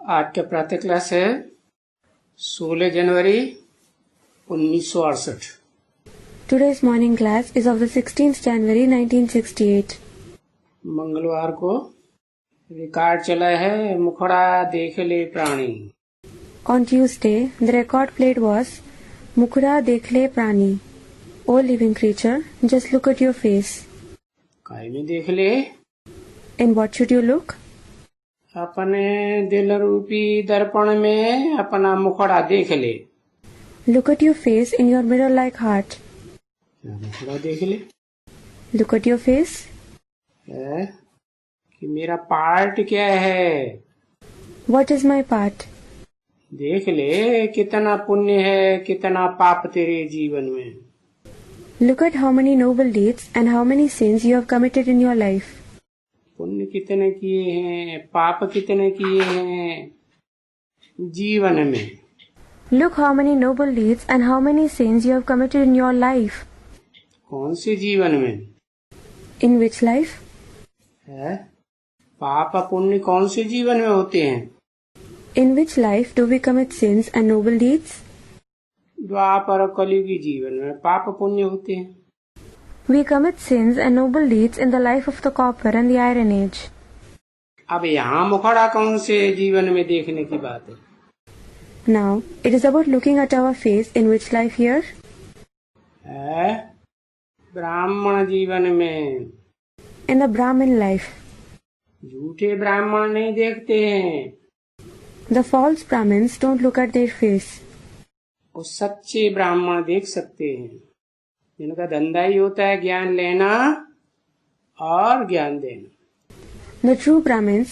आज का प्रातः क्लास है 16 जनवरी 1968। Today's morning class is of the 16th January 1968. मंगलवार को रिकॉर्ड चला है मुखड़ा देख ले प्राणी। On Tuesday, the record played was Mukhra Dekhle Prani. O living creature, just look at your face. काहे में देख ले? In what should you look? अपने दिल रूपी दर्पण में अपना मुखड़ा देख ले। Look at your face in your mirror-like heart. मुखड़ा देख ले। Look at your face. है कि मेरा पार्ट क्या है? What is my part? देख ले कितना पुण्य है कितना पाप तेरे जीवन में। Look at how many noble deeds and how many sins you have committed in your life. पुण्य कितने किए हैं पाप कितने किए हैं जीवन में। Look how many noble deeds and how many sins you have committed in your life. कौन से जीवन में? In which life? है पाप पुण्य कौन से जीवन में होते हैं? In which life do we commit sins and noble deeds? द्वापर कलयुगी जीवन में पाप पुण्य होते हैं। We commit sins and noble deeds in the life of the copper and the iron age. अब यहाँ मुखड़ा कौन से जीवन में देखने की बात है? Now, it is about looking at our face in which life here? है ब्राह्मण जीवन में। In the Brahmin life. झूठे ब्राह्मण नहीं देखते हैं। The false Brahmins don't look at their face. वो सच्चे ब्राह्मण देख सकते हैं जिनका धंधा ही होता है ज्ञान लेना और ज्ञान देना। The true Brahmins,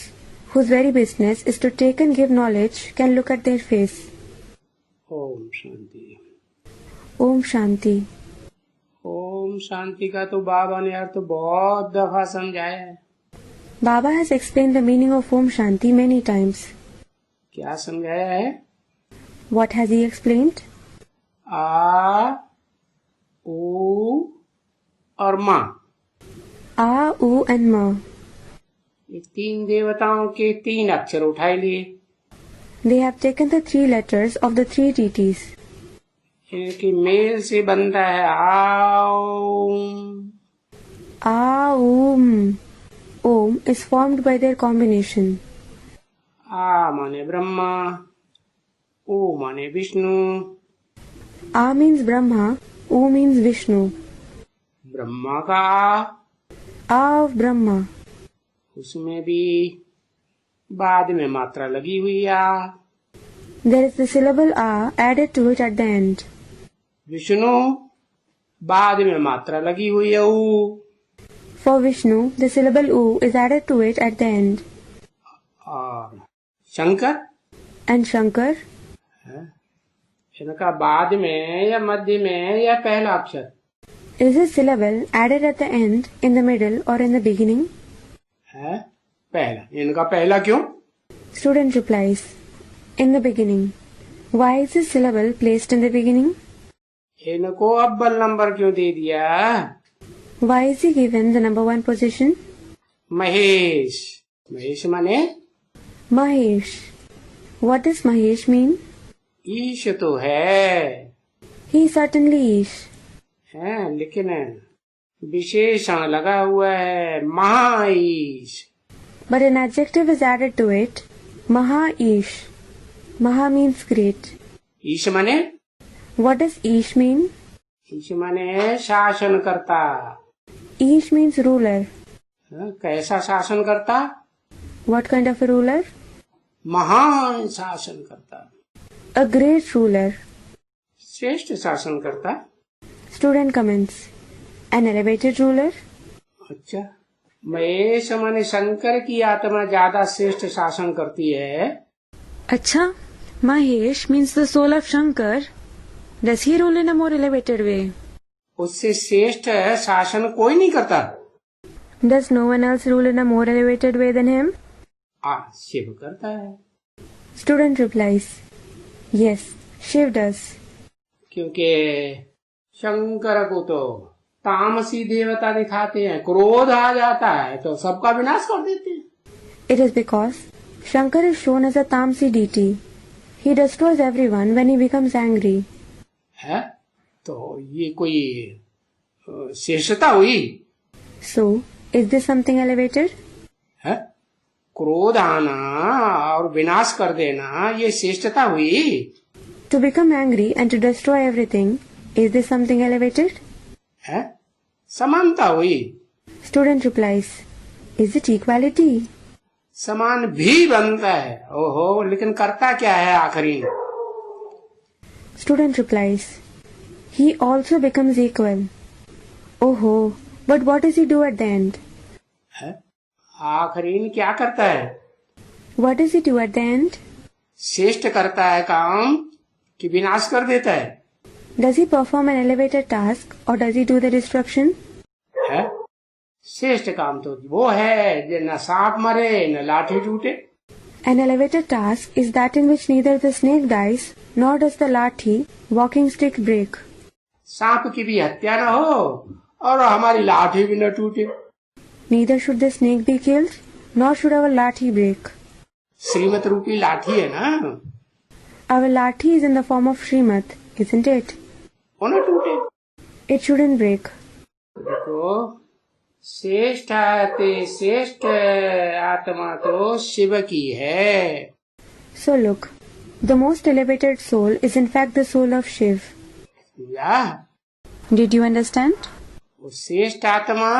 whose very business is to take and give knowledge, can look at their face. Om Shanti. Om Shanti. Om Shanti का तो बाबा ने अर्थ बहुत दफा समझाया है। Baba has explained the meaning of Om Shanti many times. क्या समझाया है? What has he explained? आ ऊ और माँ। A, U and Ma. ये तीन देवताओं के तीन अक्षर उठाए लिए। They have taken the three letters of the three deities. इनके मेल से बनता है आऊं। Aum. Om is formed by their combination. आ माने ब्रह्मा, ओ माने Vishnu. A means Brahma, U means Vishnu. Brahma का A of Brahma. उसमें भी बाद में मात्रा लगी हुई आ। There is the syllable A added to it at the end. Vishnu बाद में मात्रा लगी हुई है ऊ। For Vishnu, the syllable U is added to it at the end. और शंकर And Shankar, इनका बाद में या मध्य में या पहला अक्षर? is a syllable added at the end, in the middle or in the beginning? है पहला। इनका पहला क्यों? Student replies, in the beginning. Why is this syllable placed in the beginning? इनको अव्वल नंबर क्यों दे दिया? Why is he given the number one position? Mahesh. Mahesh माने Mahesh. What does Mahesh mean? ईश तो है। He is certainly Ish. है लेकिन विशेषण लगा हुआ है महाईश। But an adjective is added to it. Maha-Ish. Maha means great. ईश माने? What does Ish mean? ईश माने शासन करता। Ish means ruler. कैसा शासन करता? What kind of a ruler? महान शासन करता। A great ruler. श्रेष्ठ शासन करता। Student comments. An elevated ruler? अच्छा महेश माने शंकर की आत्मा ज्यादा श्रेष्ठ शासन करती है। Acha, Mahesh means the soul of Shankar. Does he rule in a more elevated way? उससे श्रेष्ठ शासन कोई नहीं करता। Does no one else rule in a more elevated way than him? Shiv करता है। Student replies, yes, Shiv does. क्योंकि शंकर को तो तामसी देवता दिखाते हैं, क्रोध आ जाता है तो सबका विनाश कर देते हैं। It is because Shankar is shown as a Tamsi deity. He destroys everyone when he becomes angry. है तो ये कोई श्रेष्ठता हुई? So, is this something elevated? है क्रोध आना और विनाश कर देना ये श्रेष्ठता हुई? To become angry and to destroy everything, is this something elevated? है समानता हुई? Student replies, is it equality? समान भी बनता है, ओहो, लेकिन करता क्या है आखिरी? Student replies, he also becomes equal. Oh, but what does he do at the end? है आखिरी क्या करता है? What does he do at the end? श्रेष्ठ करता है काम कि विनाश कर देता है? Does he perform an elevated task or does he do the destruction? है श्रेष्ठ काम तो वो है जो न सांप मरे न लाठी टूटे. An elevated task is that in which neither the snake dies nor does the lathi walking stick break. सांप की भी हत्या न हो और हमारी लाठी भी न टूटे. Neither should the snake be killed nor should our lathi break. श्रीमत रूपी लाठी है ना, Our lathi is in the form of Srimad, isn't it? वो न टूटे. It shouldn't break. देखो श्रेष्ठ आत्मा तो शिव की है. So look, the most elevated soul is in fact the soul of Shiv. या Did you understand? वो श्रेष्ठ आत्मा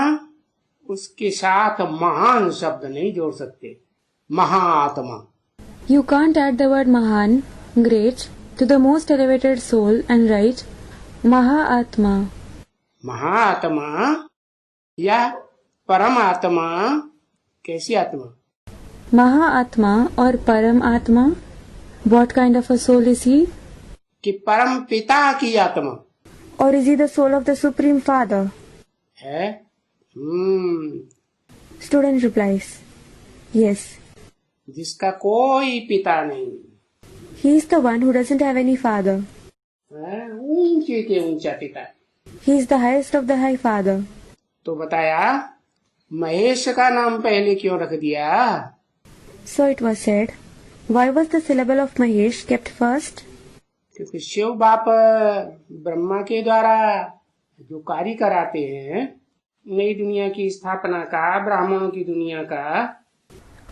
उसके साथ महान शब्द नहीं जोड़ सकते. महाआत्मा You can't add the word Mahan, great, to the most elevated soul and write Mahatma. महाआत्मा या परमात्मा कैसी आत्मा? Mahatma or Param Atma? What kind of a soul is he? कि परम पिता की आत्मा Or is he the soul of the Supreme Father? है. Student replies, yes. जिसका कोई पिता नहीं He is the one who doesn't have any father. है, ऊंचे के ऊंचा पिता. He is the highest of the high father. तो बताया महेश का नाम पहले क्यों रख दिया? So it was said, why was the syllable of Mahesh kept first? क्योंकि शिव बाप ब्रह्मा के द्वारा जो कार्य कराते हैं नई दुनिया की स्थापना का, ब्राह्मणों की दुनिया का,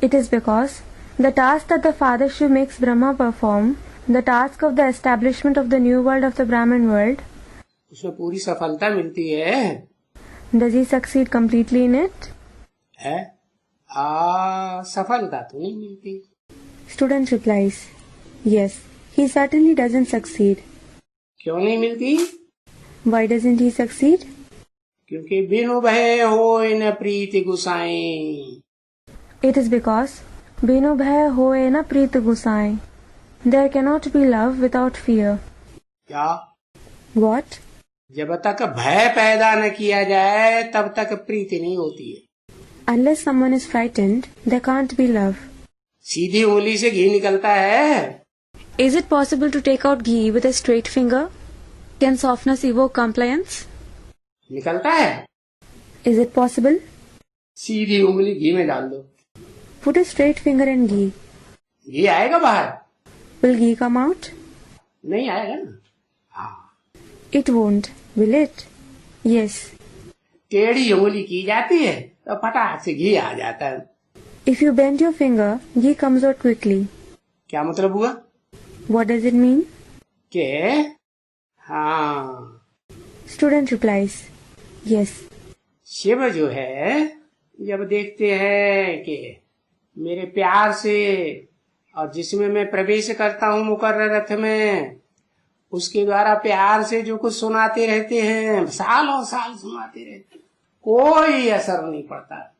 It is because the task that the Father Shiv makes Brahma perform, the task of the establishment of the new world of the Brahmin world, उसमें पूरी सफलता मिलती है. does he succeed completely in it? है सफलता तो नहीं मिलती. Student replies, yes, he certainly doesn't succeed. क्यों नहीं मिलती? Why doesn't he succeed? क्योंकि बिनु भय हो न प्रीति गुसाई. It is because Binu bhai hoye na preet gusai. There cannot be love without fear. क्या? What? जब तक भय पैदा न किया जाए तब तक प्रीति नहीं होती है. Unless someone is frightened, there can't be love. सीधी उंगली से घी निकलता है. Is it possible to take out ghee with a straight finger? Can softness evoke compliance? निकलता है. Is it possible? सीधी उंगली घी में डाल दो, Put a straight finger in ghee. घी आएगा बाहर? Will ghee come out? नहीं आएगा ना. हाँ. It won't, will it? Yes. टेढ़ी उंगली की जाती है तो फटाक से घी आ जाता है. If you bend your finger, ghee comes out quickly. क्या मतलब हुआ? What does it mean? के हाँ Student replies, yes. शिव जो है जब देखते हैं कि मेरे प्यार से और जिसमें मैं प्रवेश करता हूँ मुकर्रर रथ में, उसके द्वारा प्यार से जो कुछ सुनाते रहते हैं, सालों साल सुनाते रहते हैं, कोई असर नहीं पड़ता.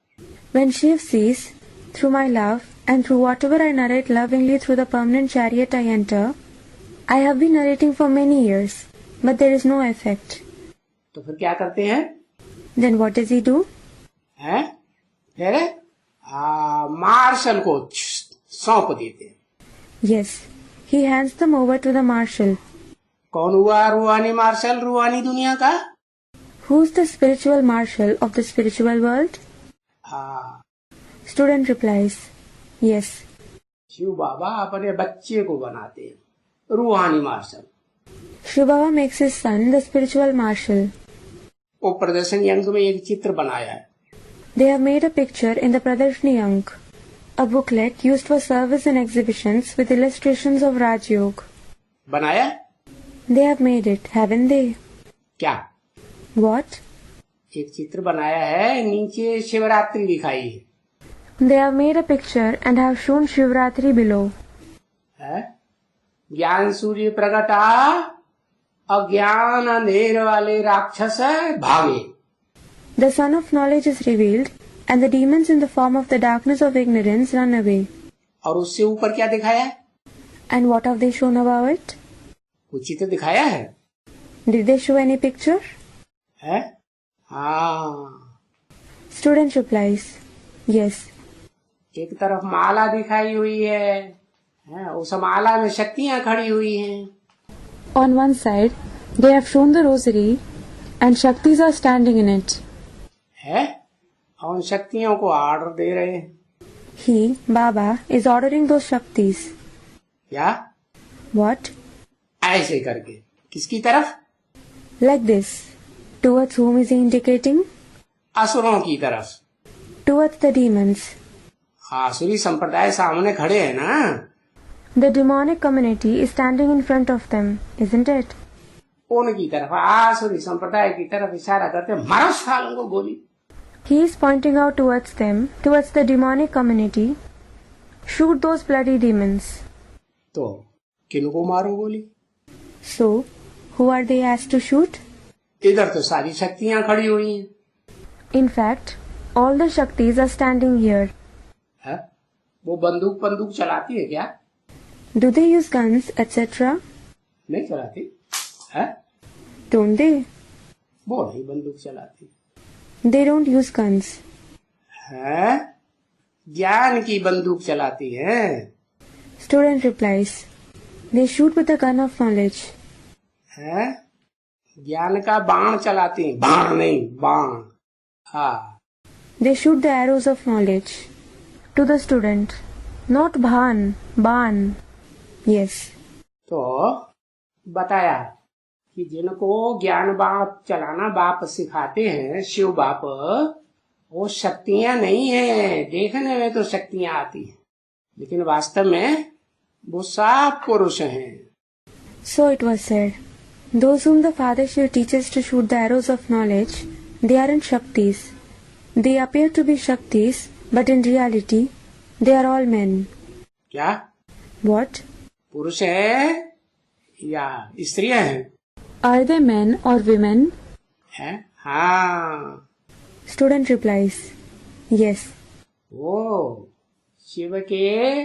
When Shiv sees, through my love and through whatever I narrate lovingly through the permanent chariot I enter, I have been narrating for many years, but there is no effect. तो फिर क्या करते हैं? Then what does he do? हैं? फिर martial को सौंप देते हैं. Yes, he hands them over to the marshal. कौन हुआ रूहानी मार्शल रूहानी दुनिया का? Who's the spiritual marshal of the spiritual world? हाँ. Student replies, yes. शिव बाबा अपने बच्चे को बनाते हैं रूहानी martial. Shiva Baba makes his son the spiritual marshal. वो प्रदर्शनी अंग में एक चित्र बनाया है। They have made a picture in the Pradarshani Ank, a booklet used for service and exhibitions with illustrations of Raj Yoga. बनाया They have made it, haven't they? क्या? What? एक चित्र बनाया है, नीचे शिवरात्रि दिखाई है। They have made a picture and have shown Shivratri below. है? ज्ञान सूर्य प्रगटा, अज्ञान अंधेर वाले राक्षस भागे। The sun of knowledge is revealed, and the demons in the form of the darkness of ignorance run away. और उससे ऊपर क्या दिखाया है? And what have they shown above it? कुछ चित्र दिखाया है? Did they show any picture? है? हाँ। Student replies, yes. एक तरफ माला दिखाई हुई है, उस माला में शक्तियां खड़ी हुई हैं। On one side, they have shown the rosary, and Shaktis are standing in it. है? और उन शक्तियों को ऑर्डर दे रहे हैं। He, Baba, is ordering those Shaktis. क्या? What? ऐसे करके किसकी तरफ? Like this. Towards whom is he indicating? असुरों की तरफ। Towards the demons. आसुरी संप्रदाय सामने खड़े हैं ना। The demonic community is standing in front of them, isn't it? उनकी तरफ, आसुरी संप्रदाय की तरफ इशारा करते, मारो सालों को गोली। He is pointing out towards them, towards the demonic community. Shoot those bloody demons. तो किनको मारो गोली? So, who are they asked to shoot? इधर तो सारी शक्तियां खड़ी हुई हैं। In fact, all the Shaktis are standing here. है? वो बंदूक चलाती है क्या? Do they use guns, etc.? नहीं चलाती है? Don't they? वो नहीं बंदूक चलाती They don't use guns. है? ज्ञान की बंदूक चलाती है। Student replies, they shoot with the gun of knowledge. है? ज्ञान का बाण चलाती हैं, बाण नहीं बाण। हाँ। They shoot the arrows of knowledge. To the student, not bhan, ban. Yes. तो बताया कि जिनको ज्ञान बाण चलाना बाप सिखाते हैं, शिव बाप, वो शक्तियां नहीं है। देखने में तो शक्तियां आती हैं, लेकिन वास्तव में वो सब पुरुष हैं। So it was said, those whom the Father Shiva teaches to shoot the arrows of knowledge, they aren't Shaktis. They appear to be Shaktis, but in reality, they are all men. क्या? What? पुरुष है या स्त्रियां हैं? Are they men or women? है? हाँ। Student replies, yes. ओ, शिव के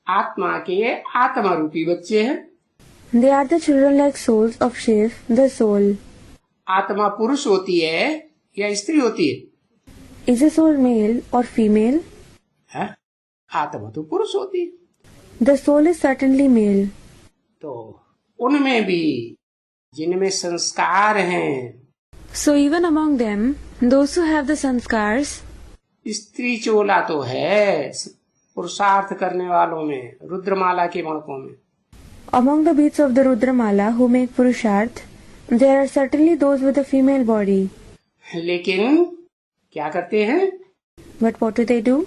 आत्मा के आत्मा रूपी बच्चे हैं। They are the children like souls of Shiv, the soul. आत्मा पुरुष होती है या स्त्री होती है? Is a soul male or female? है? आत्मा तो पुरुष होती है। The soul is certainly male. तो उनमें भी जिनमें संस्कार हैं, So even among them, those who have the sanskars, स्त्री चोला तो है पुरुषार्थ करने वालों में, रुद्रमाला के मणकों में। among the beads of the Rudramala who make Purusharth, there are certainly those with a female body. लेकिन क्या करते हैं? But what do they do?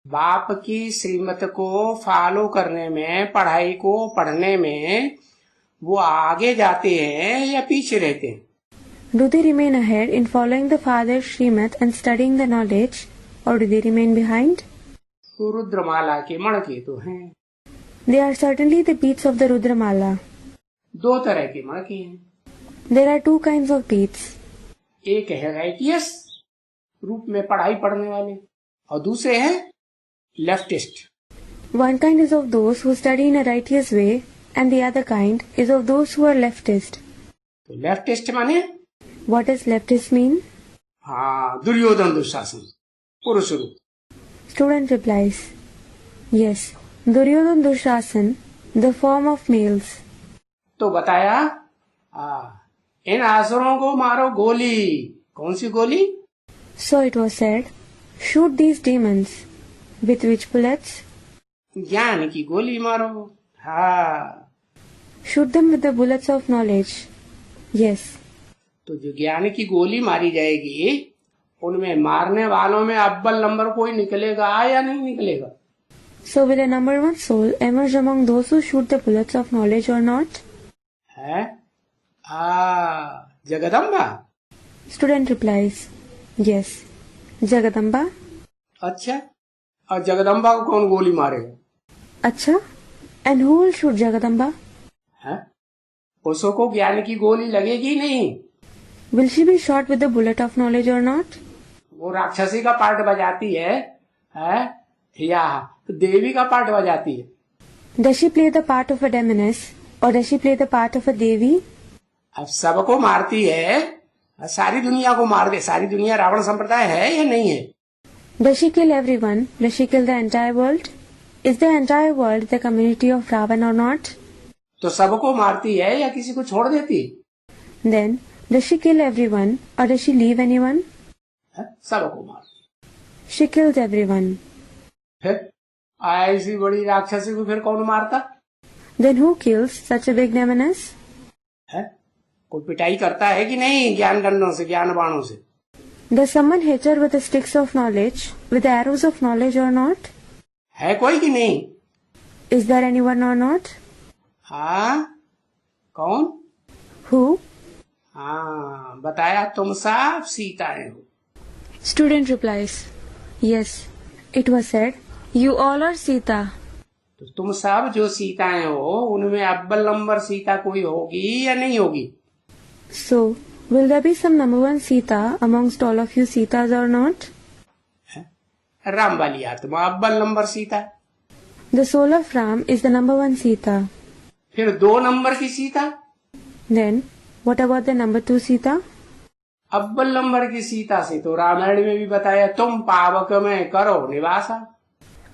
बाप की श्रीमत को फॉलो करने में, पढ़ाई को पढ़ने में वो आगे जाते हैं या पीछे रहते हैं? Do they remain ahead in following the Father's Srimat and studying the knowledge, or do they remain behind? तो रुद्रमाला के मणके तो हैं। They are certainly the beads of the Rudramala. दो तरह के मणके हैं। There are two kinds of beads. एक है राइटियस रूप में पढ़ाई पढ़ने वाले, और दूसरे हैं leftist. One kind is of those who study in a righteous way, and the other kind is of those who are leftist. तो लेफ्टिस्ट माने? What does leftist mean? हाँ, दुर्योधन दुशासन पुरुष रूप। Student replies, yes, Duryodhan Dushasan, the form of males. तो बताया, इन आसुरों को मारो गोली। कौन सी गोली? So it was said, shoot these demons. With which bullets? ज्ञान की गोली मारो। हाँ, Shoot them with the bullets of knowledge. Yes. तो जो ज्ञान की गोली मारी जाएगी उनमें मारने वालों में अव्वल नंबर कोई निकलेगा या नहीं निकलेगा? So will a number one soul emerge among those who shoot the bullets of knowledge or not? है Jagdamba. Student replies, yes. Jagadamba? अच्छा, और जगदम्बा को कौन गोली मारेगा? Acha? And who will shoot Jagadamba? है उसको ज्ञान की गोली लगेगी नहीं? Will she be shot with the bullet of knowledge or not? वो राक्षसी का पार्ट बजाती है या देवी का पार्ट बजाती है? Does she play the part of a demoness or does she play the part of a devi? अब सबको मारती है, सारी दुनिया को मार दे, सारी दुनिया रावण संप्रदाय है या नहीं है? Does she kill everyone? Does she kill the entire world? Is the entire world the community of Ravan or not? तो सबको मारती है या किसी को छोड़ देती? Then, does she kill everyone or does she leave anyone? सबको मारती। She kills everyone. फिर ऐसी बड़ी राक्षसी को फिर कौन मारता? Then who kills such a big demoness? है कोई पिटाई करता है कि नहीं ज्ञान डंडों से, ज्ञान बाणों से? Does someone hit her with the sticks of knowledge, with the arrows of knowledge or not? है कोई कि नहीं? Is there anyone or not? हाँ, कौन? Who? हाँ, बताया तुम सब सीताएं हो। Student replies, yes. It was said, you all are Sita. तो तुम सब जो सीताएं हो उनमें अव्वल नंबर सीता कोई होगी या नहीं होगी? So, will there be some number one Sita amongst all of you Sitas or not? Ram वाली आत्मा अव्वल number Sita. The soul of Ram is the number one Sita. फिर 2 नंबर की Sita? Then, what about the number two Sita? अव्वल number की सीता से तो रामायण में भी बताया तुम पावक में करो निवासा।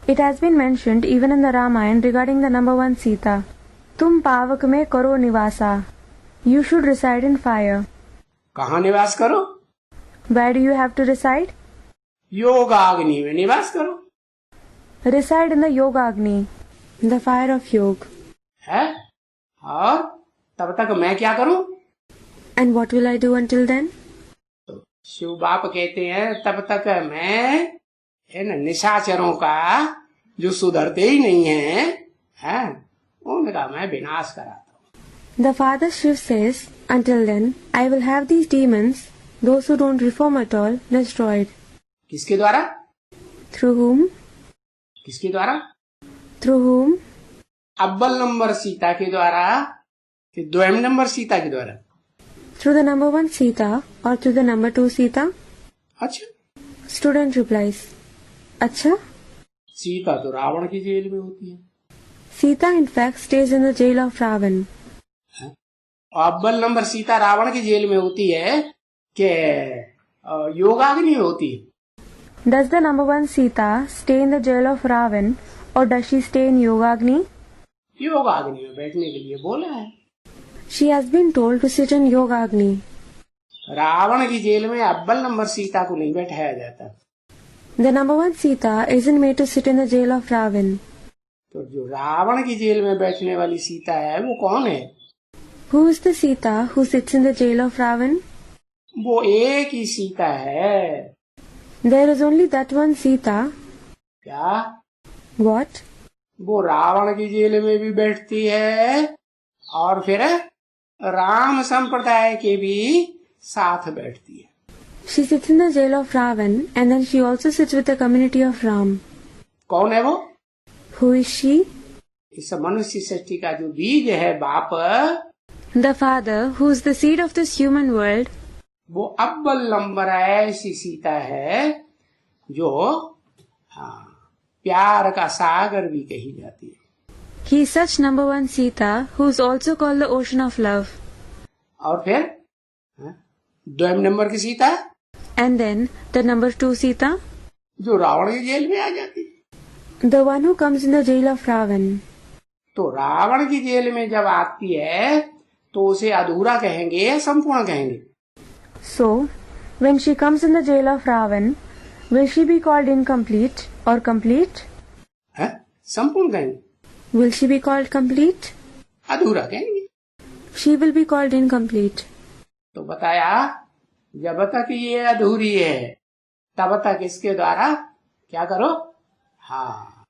It has been mentioned even in the Ramayana regarding the number one Sita. Tum pavak mein karo nivasa. You should reside in fire. कहाँ निवास करो? Where do you have to reside? योगाग्नि में निवास करो। Reside in the Yoga Agni, the fire of yoga. है और तब तक मैं क्या करूं? And what will I do until then? तो शिव बाप कहते हैं तब तक मैं निशाचरों का जो सुधरते ही नहीं है उनका मैं विनाश कराता हूँ। The Father Shiv says, until then, I will have these demons, those who don't reform at all, destroyed. किसके द्वारा? Through whom? किसके द्वारा? Through whom? अव्वल नंबर सीता के द्वारा कि 2 नंबर सीता के द्वारा? Through the number one Sita or through the number two Sita? अच्छा। Student replies, अच्छा? सीता तो रावण की जेल में होती है। Sita in fact stays in the jail of Ravan. अव्वल नंबर सीता रावण की जेल में होती है कि योगाग्नि में होती है? Does the number one Sita stay in the jail of Ravan or does she stay in Yogagni? योगाग्नि में बैठने के लिए बोला है। She has been told to sit in Yogagni. Ravan की जेल में अव्वल नंबर सीता को नहीं बैठाया जाता। The number one Sita isn't made to sit in the jail of Ravan. तो जो रावण की जेल में बैठने वाली सीता है वो कौन है? Who is the Sita who sits in the jail of Ravan? वो एक ही सीता है। There is only that one Sita. क्या? What? वो रावण की जेल में भी बैठती है और फिर राम संप्रदाय के भी साथ बैठती है। She sits in the jail of Ravan and then she also sits with the community of Ram. कौन है वो? Who is she? इस मनुष्य सृष्टि का जो बीज है बाप, The Father, who is the seed of this human world, वो अव्वल नंबर ऐसी सीता है जो प्यार का सागर भी कही जाती है। he is such number one Sita who is also called the ocean of love. और फिर 2 नंबर की Sita And then the number two Sita, जो रावण की जेल में आ जाती है। the one who comes in the jail of Ravan. तो रावण की जेल में जब आती है तो उसे अधूरा कहेंगे या संपूर्ण कहेंगे? So, when she comes in the jail of Ravan, will she be called incomplete or complete? संपूर्ण कहेंगे, Will she be called complete? अधूरा कहेंगे। She will be called incomplete. तो बताया जब तक ये अधूरी है तब तक इसके द्वारा क्या करो। हाँ,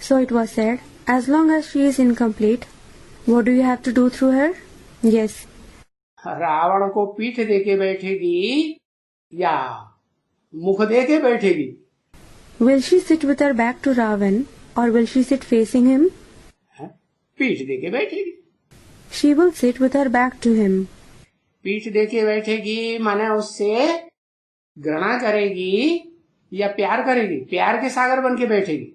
So it was said, as long as she is incomplete, what do you have to do through her? Yes. Ravan को पीठ देके बैठेगी या मुख देके बैठेगी? Will she sit with her back to Ravan or will she sit facing him? पीठ देके बैठेगी। She will sit with her back to him. पीठ देके बैठेगी माने उससे घृणा करेगी या प्यार करेगी? प्यार के सागर बन के बैठेगी।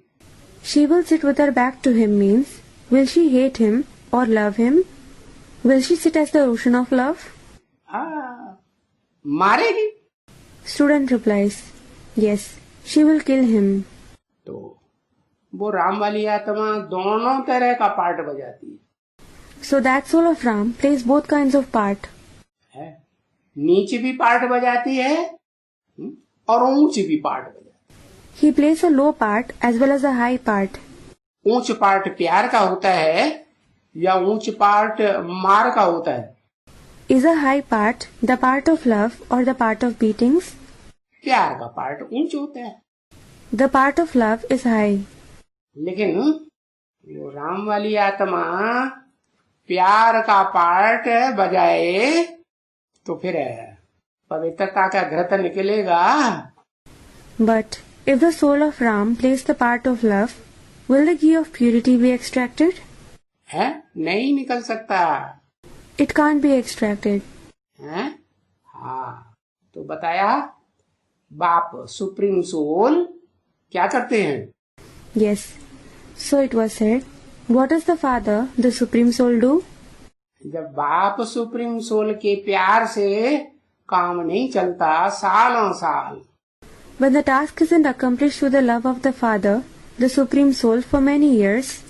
She will sit with her back to him means, will she hate him or love him? Will she sit as the ocean of love? मारेगी। Student replies, yes, she will kill him. तो वो राम वाली आत्मा दोनों तरह का part बजाती So that soul of Ram plays both kinds of part. है, नीचे भी पार्ट बजाती है और ऊंच भी पार्ट बजाती He plays a low part as well as a high part. है। ऊंच पार्ट प्यार का होता है या ऊंच पार्ट मार का होता है? Is a high part the part of love or the part of beatings? प्यार का पार्ट ऊंच होता है, The part of love is high. लेकिन वो राम वाली आत्मा प्यार का पार्ट बजाए तो फिर पवित्रता का घृत निकलेगा। But if the soul of Ram plays the part of love, will the ghee of purity be extracted? है, नहीं निकल सकता It can't be extracted. है। हाँ, तो बताया बाप सुप्रीम सोल क्या करते हैं? Yes. So it was said, what does the Father, the Supreme Soul, do? जब बाप सुप्रीम सोल के प्यार से काम नहीं चलता सालों साल, When the task isn't accomplished with the love of the Father, the Supreme Soul, for many years,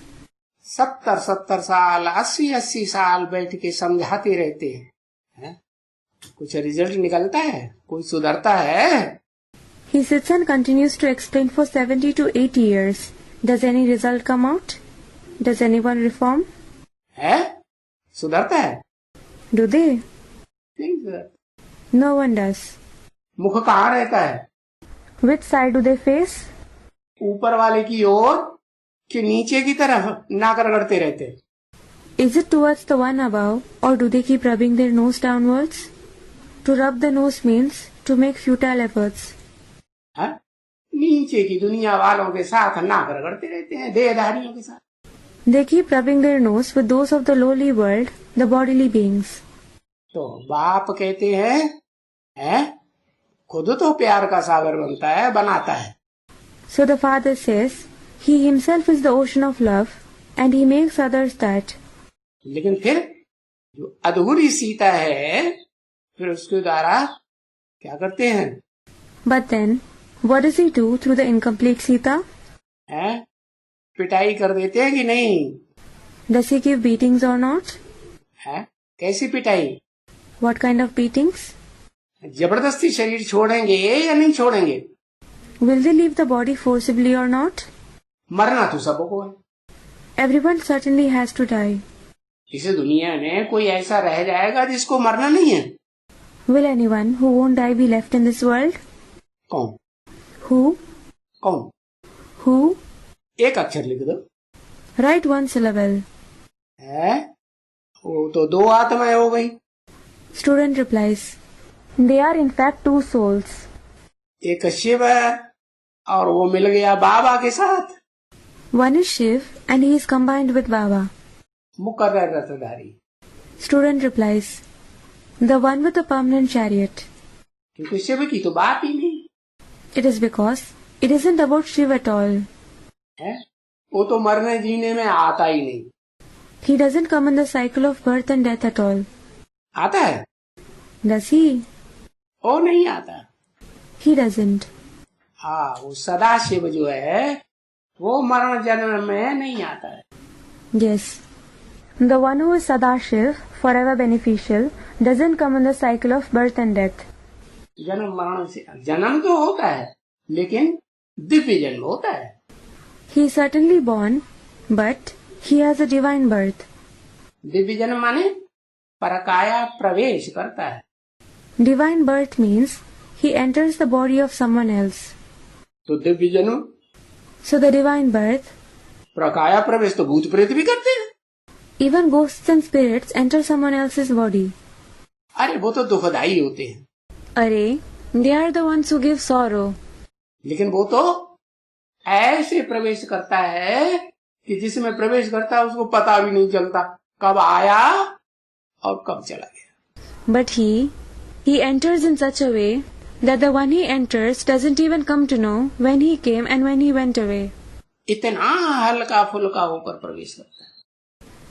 70 साल 80 साल बैठ के समझाते रहते हैं, कुछ रिजल्ट निकलता है? कोई सुधरता है? he sits and continues to explain for 70 to 80 years. Does any result come out? Does anyone reform? है, सुधरता है? Do they? नहीं सुधरता। No one does. मुख कहाँ रहता है? Which side do they face? ऊपर वाले की ओर कि नीचे की तरफ नाक रगड़ते रहते? Is it towards the one above, or do they keep rubbing their nose downwards? To rub the nose means to make futile efforts. है? नीचे की दुनिया वालों के साथ नाक रगड़ते रहते हैं, देहधारियों के साथ। They keep rubbing their nose with those of the lowly world, the bodily beings. तो बाप कहते हैं, खुद तो प्यार का सागर बनता है, बनाता है। So the Father says, He Himself is the ocean of love, and He makes others that. लेकिन फिर जो अधूरी सीता है, फिर उसके द्वारा क्या करते हैं? But then, what does He do through the incomplete Sita? है? पिटाई कर देते हैं कि नहीं? Does He give beatings or not? है? कैसी पिटाई? What kind of beatings? जबरदस्ती शरीर छोड़ेंगे या नहीं छोड़ेंगे? Will they leave the body forcibly or not? मरना तो सबको है। Everyone certainly has to die. इस दुनिया में कोई ऐसा रह जाएगा जिसको मरना नहीं है? Will anyone who won't die be left in this world? कौन? Who? कौन? Who? एक अक्षर लिख दो। Write one syllable. है? वो तो दो आत्माएं हो गई। Student replies, they are in fact two souls. एक शिव है और वो मिल गया बाबा के साथ। One is Shiv and he is combined with Baba. मुकर्रर रथधारी। Student replies, the one with the permanent chariot. क्योंकि शिव की तो बात ही नहीं It is because it isn't about Shiv at all. है, वो तो मरने जीने में आता ही नहीं। He doesn't come in the cycle of birth and death at all. आता है? Does he? वो नहीं आता। He doesn't. हाँ, वो सदा शिव जो है वो मरण जन्म में नहीं आता है। Yes. The one who is Sadashiv, forever beneficial, doesn't come in the cycle of birth and death. जन्म मरण से जन्म तो होता है लेकिन दिव्य जन्म होता है। He is certainly born, but he has a divine birth. Divya जन्म माने परकाया प्रवेश करता है। Divine birth means he enters the body of someone else. तो दिव्य जन्म, So the divine birth, प्रकाया प्रवेश तो भूत प्रेत भी करते हैं। even ghosts and spirits enter someone else's body. अरे वो तो दुखदाई होते हैं, Arey, they are the ones who give sorrow. लेकिन वो तो ऐसे प्रवेश करता है कि जिसमें प्रवेश करता है उसको पता भी नहीं चलता कब आया और कब चला गया। But he enters in such a way that the one he enters doesn't even come to know when he came and when he went away. इतना हल्का फुल्का होकर प्रवेश करता है।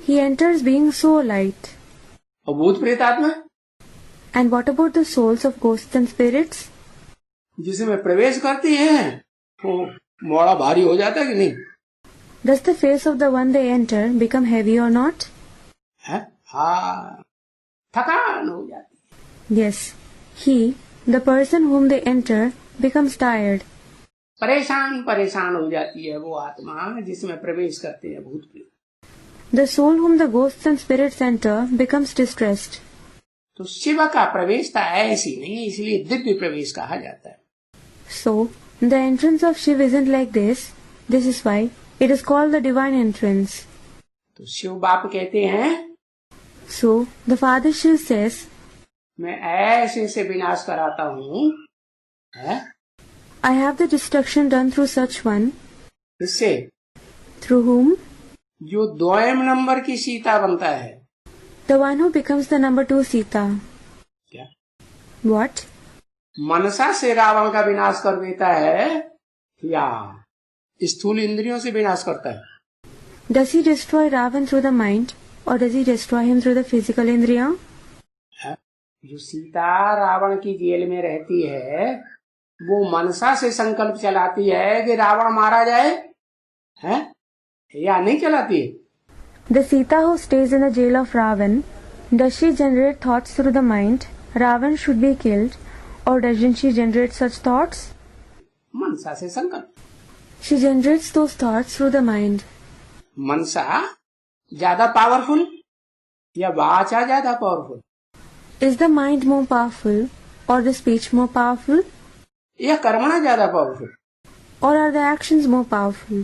He enters being so light. और भूत प्रेत आत्मा, And what about the souls of ghosts and spirits? जिसमें प्रवेश करती है वो मोड़ा भारी हो जाता है कि नहीं? Does the face of the one they enter become heavy or not? है? हाँ, थकान हो जाती है। Yes. He, the person whom they enter, becomes tired. परेशान हो जाती है वो आत्मा जिसमें प्रवेश करते हैं भूत प्रेत। The soul whom the ghosts and spirits enter becomes distressed. तो शिव का प्रवेश था ऐसी नहीं, इसलिए दिव्य प्रवेश कहा जाता है। So, the entrance of Shiv isn't like this. This is why it is called the divine entrance. तो शिव बाप कहते हैं So, the Father Shiv says, मैं ऐसे से विनाश कराता हूँ, है? I have the destruction done through such one, इससे through whom जो द्वयम नंबर की सीता बनता है। the one who becomes the number 2 Sita. क्या? What? मनसा से रावण का विनाश कर देता है या स्थूल इंद्रियों से विनाश करता है? Does he destroy Ravan through the mind or does he destroy him through the physical indriya? है? जो सीता रावण की जेल में रहती है वो मनसा से संकल्प चलाती है कि रावण मारा जाए, है? या नहीं चलाती है? The Sita who stays in the jail of Ravan, does she generate thoughts through the mind, Ravan should be killed, or doesn't she generate such thoughts? मनसा से संकल्प। She generates those thoughts through the mind. मनसा ज्यादा powerful या वाचा ज्यादा powerful? Is the mind more powerful or the speech more powerful? या कर्मणा ज्यादा powerful? Or are the actions more powerful?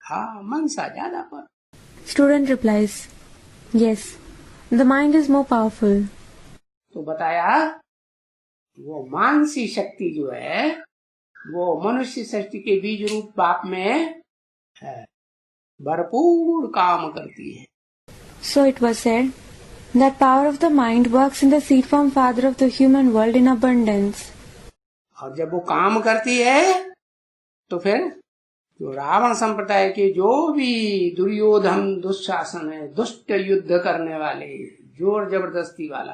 हाँ, मनसा ज्यादा powerful. Student replies, yes, the mind is more powerful. तो बताया वो मानसी शक्ति जो है वो मनुष्य सृष्टि के बीज रूप बाप में है, भरपूर काम करती है। So it was said that power of the mind works in the seed form father of the human world in abundance. और जब वो काम करती है तो फिर जो रावण संप्रदाय के जो भी दुर्योधन दुशासन है, दुष्ट युद्ध करने वाले, जोर जबरदस्ती वाला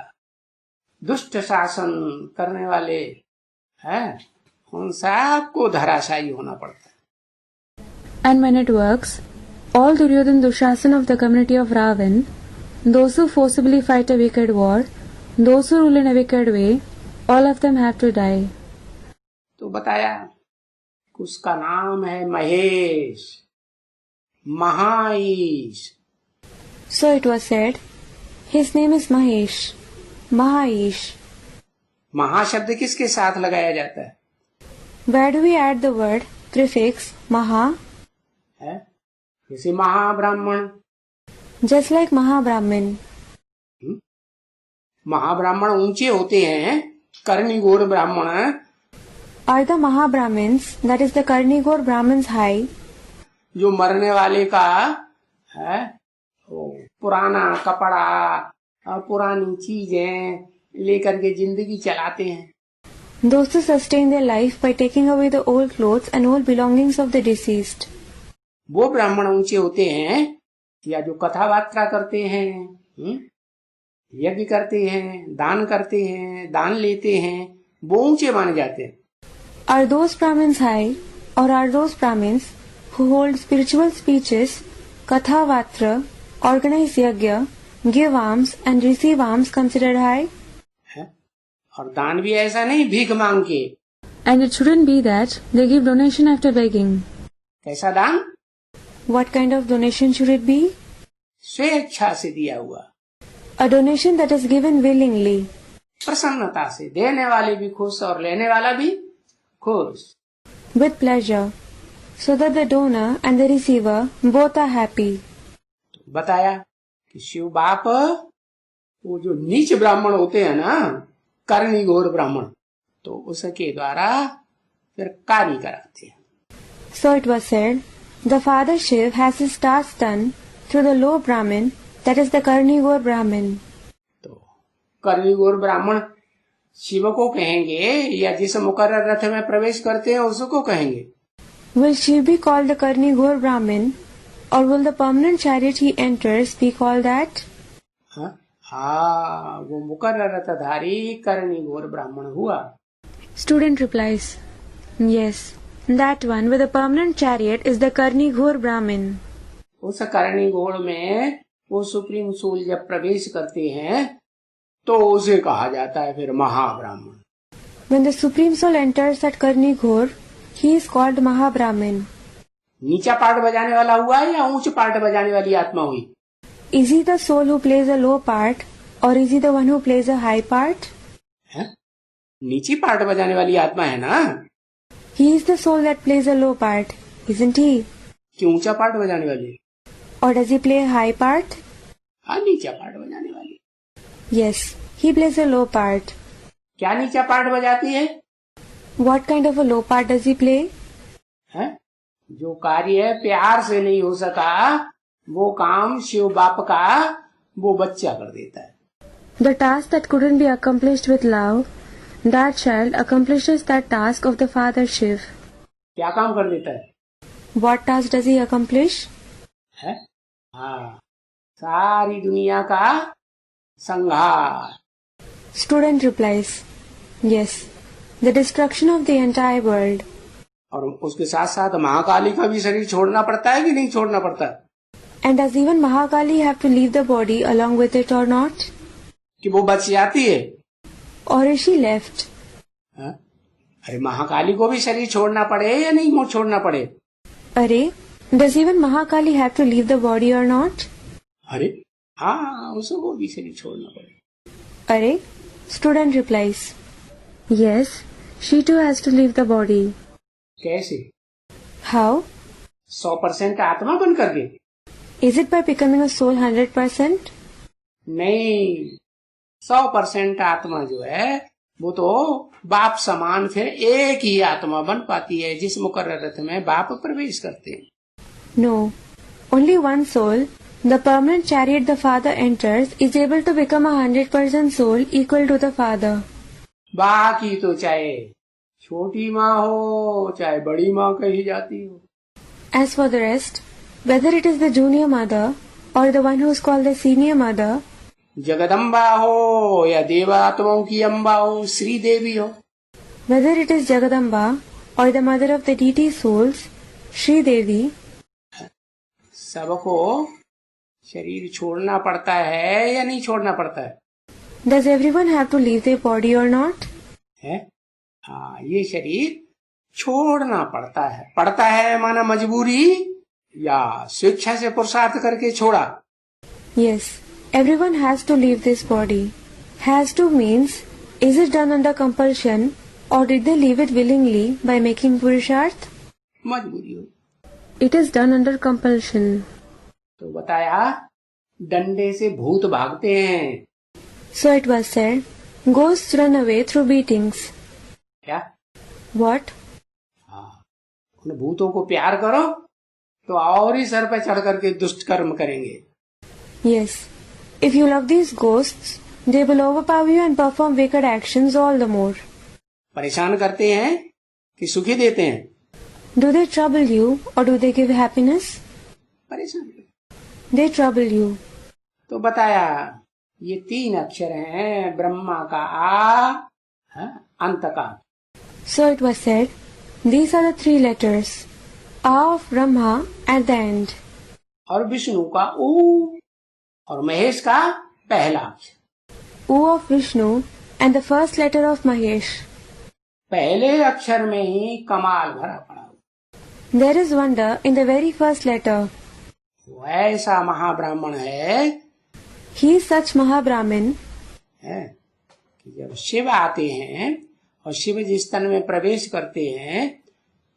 दुष्ट शासन करने वाले हैं, उन सबको धराशायी होना पड़ता है। And when it works, all Duryodhan Dushasana of the community of Ravan, those who forcibly fight a wicked war, those who rule in a wicked way, all of them have to die. तो बताया उसका नाम है Mahesh, महाईश। So it was said, his name is Mahesh, Mahaish. महा शब्द किसके साथ लगाया जाता है? Where do we add the word prefix Maha? है? जैसे महाब्राह्मण। Just like Mahabrahmin. महाब्राह्मण ऊंचे होते हैं, कर्णिगोर ब्राह्मण। Are the Mahabrahmins, that is the Karnigor Brahmins, high? जो मरने वाले का है वो पुराना कपड़ा और पुरानी चीजें लेकर के जिंदगी चलाते हैं। Those who sustain their life by taking away the old clothes and old belongings of the deceased. वो ब्राह्मण ऊंचे होते हैं या जो कथा वार्ता करते हैं, यज्ञ करते हैं, दान करते हैं, दान लेते हैं, वो ऊंचे माने जाते हैं। Are those Brahmins high, or are those Brahmins who hold spiritual speeches, katha vatra, organize yajna, give alms and receive alms considered high? है? और दान भी ऐसा नहीं भीख मांग के। And it shouldn't be that they give donation after begging. कैसा दान? What kind of donation should it be? स्वेच्छा से दिया हुआ, A donation that is given willingly, प्रसन्नता से, देने वाले भी खुश और लेने वाला भी खुश, with pleasure, so that the donor and the receiver both are happy. बताया कि शिव बाप वो जो नीच ब्राह्मण होते हैं ना, करणी घोर ब्राह्मण, तो उसके द्वारा फिर कार्य कराते हैं। So it was said, the Father Shiv has his tasks done through the low Brahmin, that is the Karnigor Brahmin. तो कर्णिगोर ब्राह्मण शिव को कहेंगे या जिस मुकर्रर रथ में प्रवेश करते हैं उसको कहेंगे? Will Shiv be called the Karnigor Brahmin, or will the permanent chariot he enters be called that? हाँ, वो मुकर्रर रथधारी कर्णिगोर ब्राह्मण हुआ। Student replies, yes, that one with a permanent chariot is the Karnigor Brahmin. उस कर्णिगोर में वो सुप्रीम सोल जब प्रवेश करते हैं तो उसे कहा जाता है फिर महाब्राह्मण। When the Supreme Soul enters at Karnigor, he is called Mahabrahmin. नीचा पार्ट बजाने वाला हुआ या ऊंच पार्ट बजाने वाली आत्मा हुई? Is he the soul who plays a low part, or is he the one who plays a high part? नीची पार्ट बजाने वाली आत्मा है ना? He is the soul that plays a low part, isn't he? कि ऊंचा part बजाने वाली? Or does he play a high part? हाँ, नीचा पार्ट बजाने वाली। Yes, he plays a low part. क्या नीचा पार्ट बजाती है? What kind of a low part does he play? जो कार्य प्यार से नहीं हो सका वो काम शिव बाप का वो बच्चा कर देता है। The task that couldn't be accomplished with love, that child accomplishes that task of the Father Shiv. क्या काम कर देता है? What task does he accomplish? हाँ, सारी दुनिया का संहार। Student replies, yes, the destruction of the entire world. और उसके साथ साथ महाकाली का भी शरीर छोड़ना पड़ता है कि नहीं छोड़ना पड़ता? And does even Mahakali have to leave the body along with it or not? कि वो बच जाती है? Or is she left? अरे महाकाली को भी शरीर छोड़ना पड़े या नहीं छोड़ना पड़े? अरे, does even Mahakali have to leave the body or not? अरे हाँ, उसको भी शरीर छोड़ना पड़े। अरे, student replies, yes, she too has to leave the body. कैसे? How? 100% आत्मा बन करके? Is it by becoming a soul 100%? नहीं, 100% आत्मा जो है वो तो बाप समान फिर एक ही आत्मा बन पाती है जिस मुकर्रर रथ में बाप प्रवेश करते हैं। No, only one soul, the permanent chariot the Father enters, is able to become a 100% soul equal to the Father. बाकी तो चाहे छोटी माँ हो चाहे बड़ी माँ कही जाती हो। As for the rest, whether it is the junior mother or the one who is called the senior mother, Jagdamba हो या देवात्माओं की अम्बा हो, श्री देवी हो, whether it is Jagadamba or the mother of the deity souls, Sri Devi, सबको शरीर छोड़ना पड़ता है या नहीं छोड़ना पड़ता है? does everyone have to leave their body or not? हाँ, ये शरीर छोड़ना पड़ता है माना मजबूरी या स्वेच्छा से पुरुषार्थ करके छोड़ा? Yes, everyone has to leave this body. Has to means, is it done under compulsion or did they leave it willingly by making purusharth? मजबूरी हो। It is done under compulsion. तो बताया डंडे से भूत भागते हैं। So it was said, ghosts run away through beatings. क्या? What? उन भूतों को प्यार करो तो और ही सर पे चढ़ करके दुष्ट कर्म करेंगे। Yes, if you love these ghosts, they will overpower you and perform wicked actions all the more. परेशान करते हैं कि सुखी देते हैं? Do they trouble you or do they give happiness? परेशान। They trouble you. तो बताया ये 3 अक्षर हैं ब्रह्मा का आ, अंत का। So it was said, these are the 3 letters, A of Brahma at the end. और विष्णु का ऊ और महेश का पहला अक्षर। U of Vishnu and the first letter of Mahesh. पहले अक्षर में ही कमाल भरा पड़ा। There is wonder in the very first letter. वो ऐसा महाब्राह्मण है, He is such Mahabrahmin है कि जब शिव आते हैं और शिव जिस तन में प्रवेश करते हैं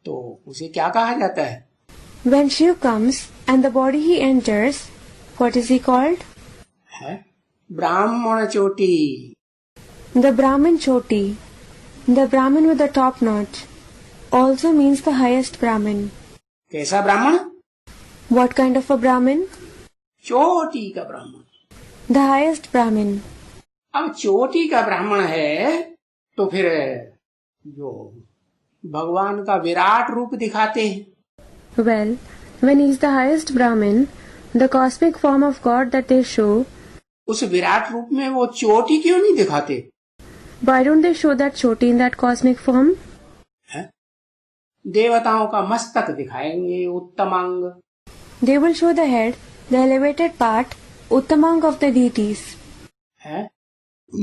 तो उसे क्या कहा जाता है? when Shiv comes and the body he enters. What is he called? है ब्राह्मण चोटी। The Brahmin Choti. The Brahmin with the top notch also means the highest Brahmin. कैसा ब्राह्मण? What kind of a Brahmin? चोटी का ब्राह्मण। The highest Brahmin. अब चोटी का ब्राह्मण है तो फिर जो भगवान का विराट रूप दिखाते हैं, Well, when he is the highest Brahmin, the cosmic form of God that they show, उस विराट रूप में वो चोटी क्यों नहीं दिखाते? why don't they show that Choti in that cosmic form? है? देवताओं का मस्तक दिखाएंगे, उत्तमांग। They will show the head, the elevated part, Uttamang of the deities. है?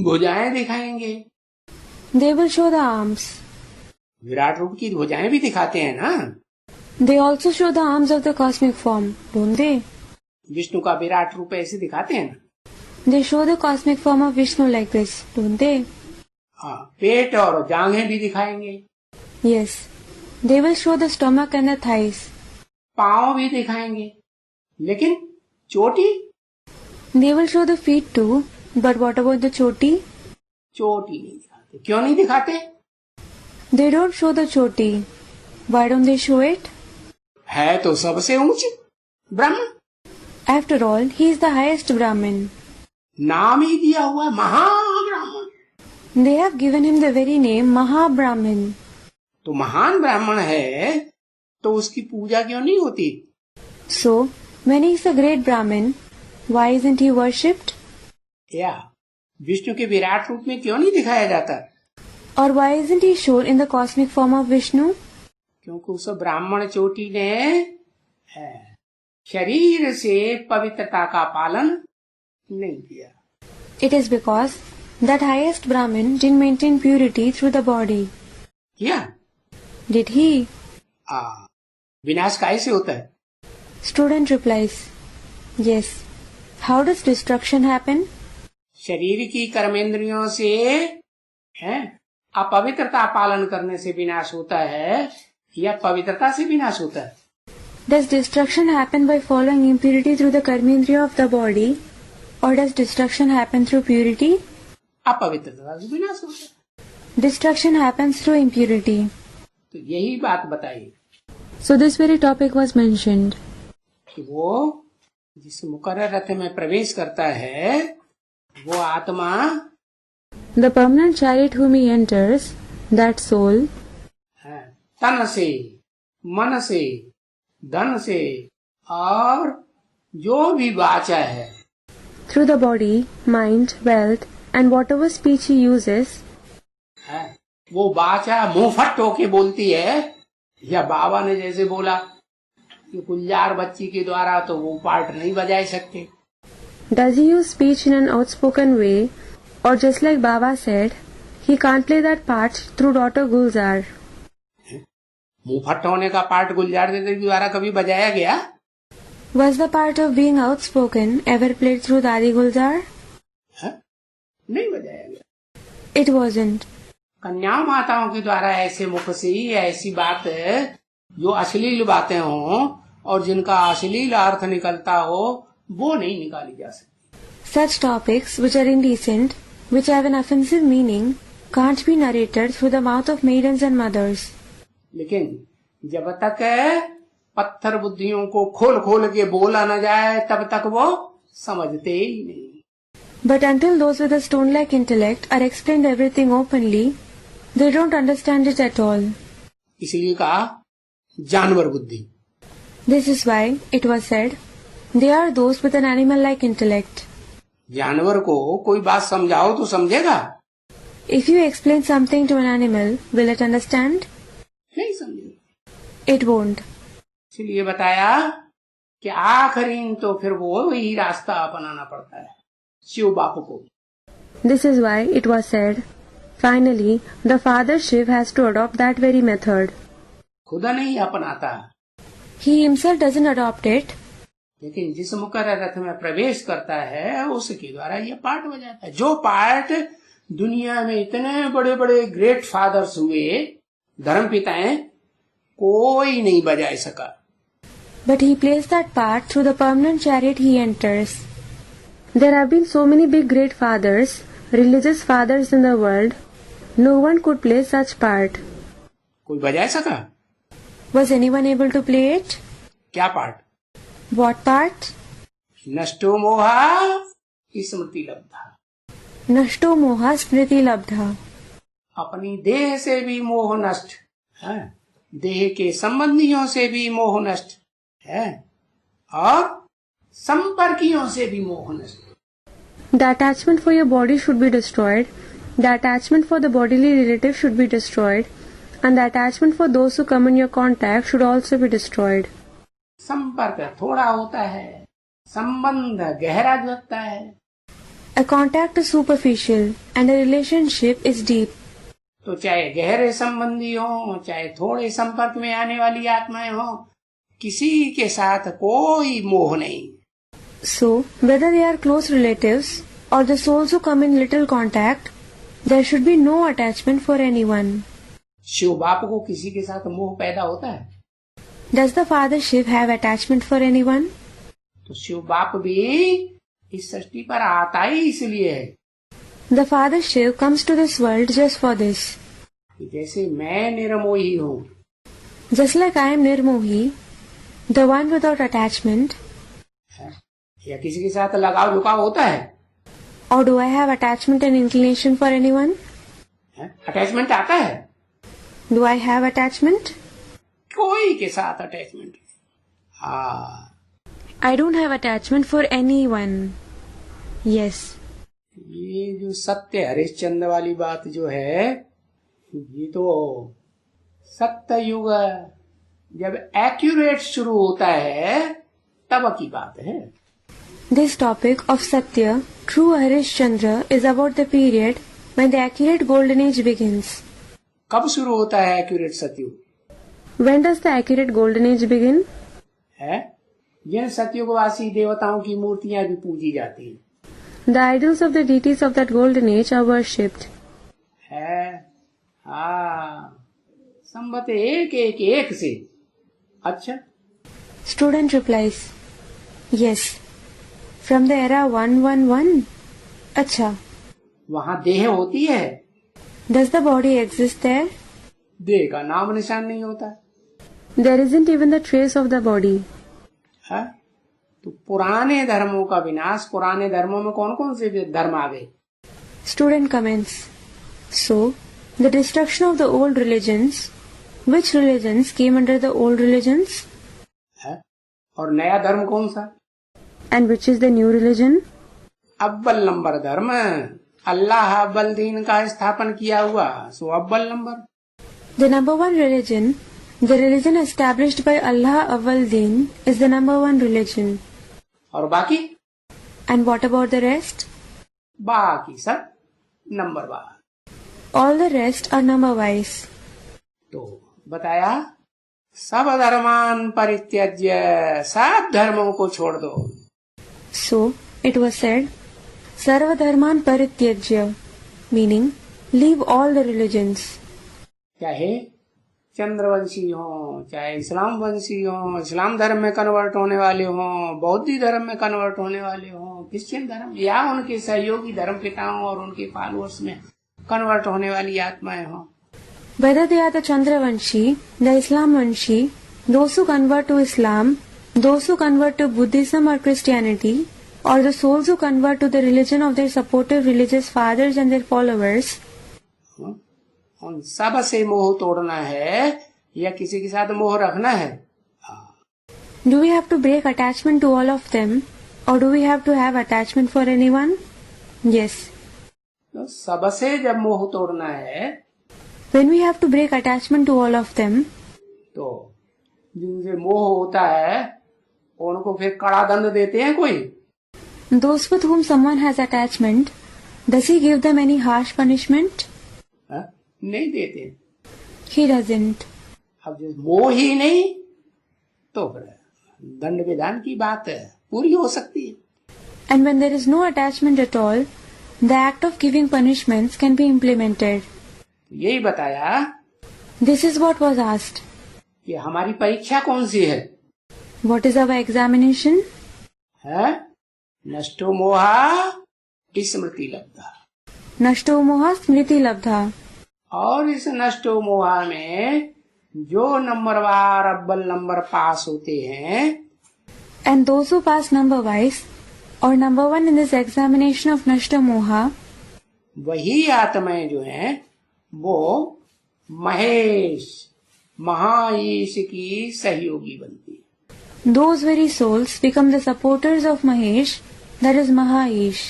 भुजाएं दिखाएंगे। They will show the arms. Virat रूप की भुजाएं भी दिखाते हैं ना। They also show the arms of the cosmic form, don't they? Vishnu का विराट रूप ऐसे दिखाते हैं ना। They show the cosmic form of Vishnu like this, don't they? हाँ, पेट और जांघें भी दिखाएंगे, Yes. They will show the stomach and the thighs. पांव भी दिखाएंगे, लेकिन चोटी? They will show the feet too, but what about the Choti? चोटी नहीं दिखाते। क्यों नहीं दिखाते? They don't show the Choti. Why don't they show it? है तो सबसे ऊंचे ब्राह्मण, After all, he is the highest Brahmin. नाम ही दिया हुआ महाब्राह्मण। They have given him the very name Mahabrahmin. तो महान ब्राह्मण है तो उसकी पूजा क्यों नहीं होती? So, when he is a great Brahmin, why isn't he worshipped? या विष्णु के विराट रूप में क्यों नहीं दिखाया जाता? Or why isn't he shown in the cosmic form of Vishnu? क्योंकि उस ब्राह्मण चोटी ने शरीर से पवित्रता का पालन नहीं किया। It is because that highest Brahmin didn't maintain purity through the body. किया? Did he? विनाश काहे से होता है? Student replies, yes. How does destruction happen? शरीर की कर्मेंद्रियों से है अपवित्रता पालन करने से विनाश होता है या पवित्रता से विनाश होता है? Does destruction happen by following impurity through the karmendriya of the body? Or does destruction happen through purity? अपवित्रता से विनाश होता है। Destruction happens through impurity. तो यही बात बताई So this very topic was mentioned. कि वो जिस मुकर्रर रथ में प्रवेश करता है वो आत्मा The permanent chariot whom he enters, that soul, है तन से, मन से, धन से और जो भी वाचा है through the body, mind, wealth, and whatever speech he uses, है वो वाचा मुंहफट होके बोलती है, या बाबा ने जैसे बोला कि गुलजार बच्ची के द्वारा तो वो पार्ट नहीं बजा सकते। does he use speech in an outspoken way, or just like Baba said, he can't play that part through daughter Gulzar. मुंहफट होने का पार्ट गुलजार के द्वारा कभी बजाया गया? Was the part of being outspoken ever played through Dadi Gulzar? है? नहीं बजाया गया। It wasn't. कन्या माताओं के द्वारा ऐसे मुख से ही ऐसी बात जो अश्लील बातें हों और जिनका अश्लील अर्थ निकलता हो वो नहीं निकाली जा सकती। Such topics which are indecent, which have an offensive meaning, can't be narrated through the mouth of maidens and mothers. लेकिन जब तक पत्थर बुद्धियों को खोल खोल के बोला न जाए तब तक वो समझते ही नहीं। But until those with a stone-like intellect are explained everything openly, they don't understand it at all. इसलिए कहा जानवर बुद्धि। This is why it was said, they are those with an animal-like intellect. जानवर को कोई बात समझाओ तो समझेगा? If you explain something to an animal, will it understand? नहीं समझेगा। It won't. इसलिए बताया कि आखिरी तो फिर वो ही रास्ता अपनाना पड़ता है शिव बापू को। This is why it was said, finally, the father Shiv has to adopt that very method. खुदा नहीं अपनाता, He himself doesn't adopt it, लेकिन जिस मुकर्रर रथ में प्रवेश करता है उसके द्वारा ये पार्ट हो जाता है। जो पार्ट दुनिया में इतने बड़े बड़े ग्रेट फादर्स हुए, धर्म पिताएं, कोई नहीं बजा सका। but he plays that part through the permanent chariot he enters. There have been so many big great fathers, religious fathers in the world. No one could play such part. कोई बजा सका? Was anyone able to play it? क्या part? What part? नष्टो मोहा स्मृति लब्धा। नष्टो मोहा स्मृति लब्धा। अपनी देह से भी मोह नष्ट है, देह के संबंधियों से भी मोह नष्ट है, और संपर्कियों से भी मोह नष्ट। The attachment for your body should be destroyed. The attachment for the bodily relative should be destroyed, and the attachment for those who come in your contact should also be destroyed. संपर्क थोड़ा होता है, संबंध गहरा लगता है। A contact is superficial and a relationship is deep. तो चाहे गहरे संबंधी हो, चाहे थोड़े संपर्क में आने वाली आत्माएं हो, किसी के साथ कोई मोह नहीं। So, whether they are close relatives or the souls who come in little contact, there should be no attachment for anyone. Shiv बाप को किसी के साथ मोह पैदा होता है? Does the Father Shiv have attachment for anyone? तो शिव बाप भी इस सृष्टि पर आता ही इसलिए है। The Father Shiv comes to this world just for this. जैसे मैं निर्मोही हूँ, Just like I am Nirmohi, the one without attachment, या किसी के साथ लगाव झुकाव होता है? or do I have attachment and inclination for anyone? Attachment आता है? Do I have attachment? कोई के साथ अटैचमेंट? हाँ, I don't have attachment for anyone. Yes. ये जो सत्य हरिश्चंद्र वाली बात जो है, ये तो सत्य युग जब एक्यूरेट शुरू होता है तब की बात है। This topic of Satya, true Harishchandra, is about the period when the accurate golden age begins. कब शुरू होता है एक्यूरेट सतयुग? When does the accurate golden age begin? है जिन सतयुगवासी देवताओं की मूर्तियां भी पूजी जाती हैं। The idols of the deities of that golden age are worshipped. है, हाँ, संबत एक से। अच्छा, Student replies, yes. From the era 111. अच्छा. वहाँ देह होती है? Does the body exist there? देह का नाम निशान नहीं होता। There isn't even the trace of the body. है? तो पुराने धर्मों का विनाश, पुराने धर्मों में कौन कौन से धर्म आ गए? Student comments. So, the destruction of the old religions. Which religions came under the old religions? है? और नया धर्म कौन सा? And which is the new religion? अव्वल नंबर धर्म, अल्लाह अव्वल दीन का स्थापन किया हुआ, सो अव्वल number. The number one religion, the religion established by Allah Awwal Deen, is the number one religion. और बाकी? And what about the rest? बाकी सब number war. All the rest are number wise. तो बताया सब धर्मान परित्यज्य, सब धर्मों को छोड़ दो। So, it was said, Sarva Dharman Parityajya, meaning, leave all the religions. चाहे चंद्रवंशी हो, चाहे इस्लाम वंशी हो, इस्लाम धर्म में कन्वर्ट होने वाले हो, बौद्ध धर्म में कन्वर्ट होने वाले हो, क्रिश्चियन धर्म या उनके सहयोगी धर्म पिताओं और उनके फॉलोअर्स में कन्वर्ट होने वाली आत्माएं हो। Whether they are the Chandravanshi, the Islamvanshi, those who convert to Islam, those who convert to Buddhism or Christianity, or the souls who convert to the religion of their supportive religious fathers and their followers, उन सब से मोह तोड़ना है या किसी के साथ मोह रखना है? do we have to break attachment to all of them, or do we have to have attachment for anyone? Yes. तो सबसे जब मोह तोड़ना है, when we have to break attachment to all of them, तो जिनसे मोह होता है उनको फिर कड़ा दंड देते हैं कोई? those with whom someone has attachment, does he give them any harsh punishment? नहीं देते। He doesn't. अब जो मोह ही नहीं तो फिर दंड विधान की बात पूरी हो सकती है। And when there is no attachment at all, the act of giving punishments can be implemented. यही बताया This is what was asked. कि हमारी परीक्षा कौन सी है? What is our examination? है नष्टो मोहा स्मृति लब्धा। Nashto moha smriti labdha. और इस नष्टो मोहा में जो नंबरवार अव्वल नंबर पास होते हैं, And those who pass number wise or number one in this examination of Nashta moha, वही आत्माएं जो हैं वो महेश महाईश की सहयोगी बनती है। those very souls become the supporters of Mahesh, that is Mahaish.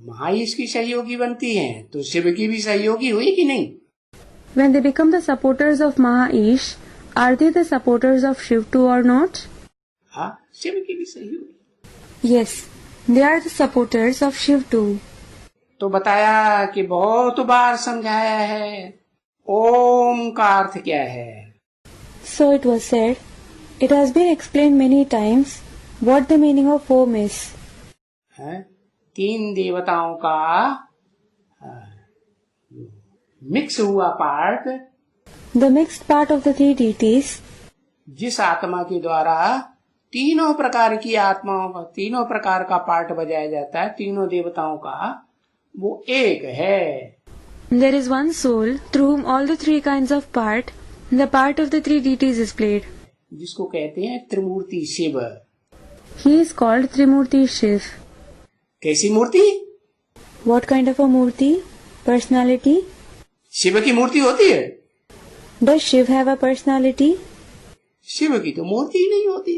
महाईश की सहयोगी बनती हैं तो शिव की भी सहयोगी हुई कि नहीं? When they become the supporters of Mahaish, are they the supporters of Shiv too or not? हाँ, शिव की भी सहयोगी। Yes, they are the supporters of Shiv too. तो बताया कि बहुत बार समझाया है ओम का अर्थ क्या है। So it was said, it has been explained many times what the meaning of Om is. है तीन देवताओं का मिक्स हुआ part, The mixed part of the three deities, जिस आत्मा के द्वारा तीनों प्रकार की आत्माओं का तीनों प्रकार का पार्ट बजाया जाता है, तीनों देवताओं का, वो एक है। there is one soul through whom all the three kinds of part, the part of the three deities is played. जिसको कहते हैं त्रिमूर्ति Shiv. He is called Trimurti Shiv. कैसी मूर्ति? What kind of a Murti? Personality? Shiv की मूर्ति होती है? Does Shiv have a personality? Shiv की तो मूर्ति ही नहीं होती।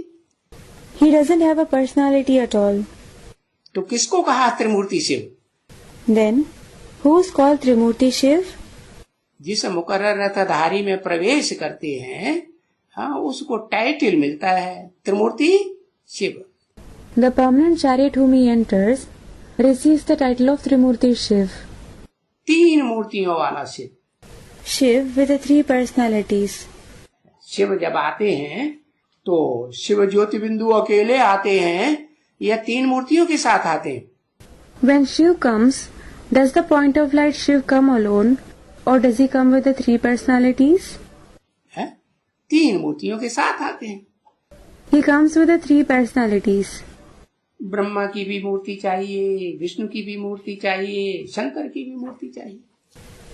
He doesn't have a personality at all. तो किसको कहा त्रिमूर्ति Shiv? Then, who is called Trimurti Shiv? जिस मुकर्रर रथधारी में प्रवेश करते हैं, हाँ, उसको टाइटल मिलता है त्रिमूर्ति Shiv. The permanent chariot whom he enters receives the title of Trimurti Shiv. तीन मूर्तियों वाला Shiv. Shiv with the three personalities. Shiv जब आते हैं तो शिव ज्योति बिंदु अकेले आते हैं या तीन मूर्तियों के साथ आते हैं? When Shiv comes, does the point of light Shiv come alone or does he come with the three personalities? है? तीन मूर्तियों के साथ आते हैं। He comes with the three personalities. Brahma की भी मूर्ति चाहिए, विष्णु की भी मूर्ति चाहिए, शंकर की भी मूर्ति चाहिए।